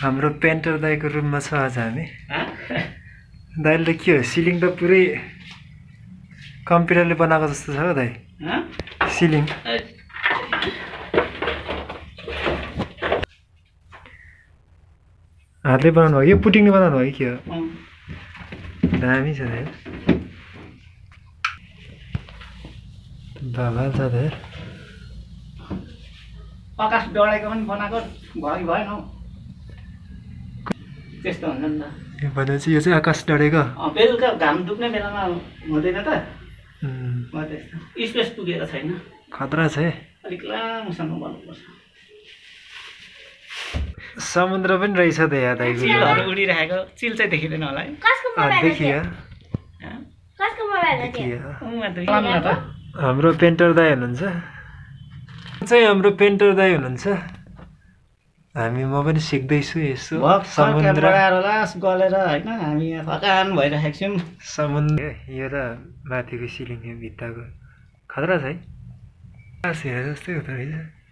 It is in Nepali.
हाम्रो पेन्टर दाइको रुममा छ आज हामी दाइले त के हो सिलिङ त पुरै कम्प्युटरले बनाएको जस्तो छ हो दाइ सिलिङ हातले बनाउनु भयो यो पुटिङले बनाउनु भयो के हो दामी छ दाइ बवाल छ दाइ आकाश डढेको पनि बनाएको भयो भएन हौ त्यस्तो हुन्छ नि त भनेपछि यो चाहिँ आकाश डढेको बेलुका घाम डुब्ने बेलामा हुँदैन त त्यस्तो स्पेस पुगेको छैन खतरा छ है अलिक लामोसँग बनाउनुपर्छ समुद्र पनि रहेछ त यहाँ दाइको चिलहरू उडिरहेको चिल चाहिँ देखिँदैन होला है देखियो हाम्रो पेन्टर दाइ हुनुहुन्छ चाहिँ हाम्रो पेन्टर दाइ हुनुहुन्छ हामी म पनि सिक्दैछु यसो समुद्र गलेर होइन हामी यहाँ थकान भइरहेको छौँ समुद्र यो त माथिको सिलिङ भित्ताको खतरा छ है हेरे जस्तै हुँदो रहेछ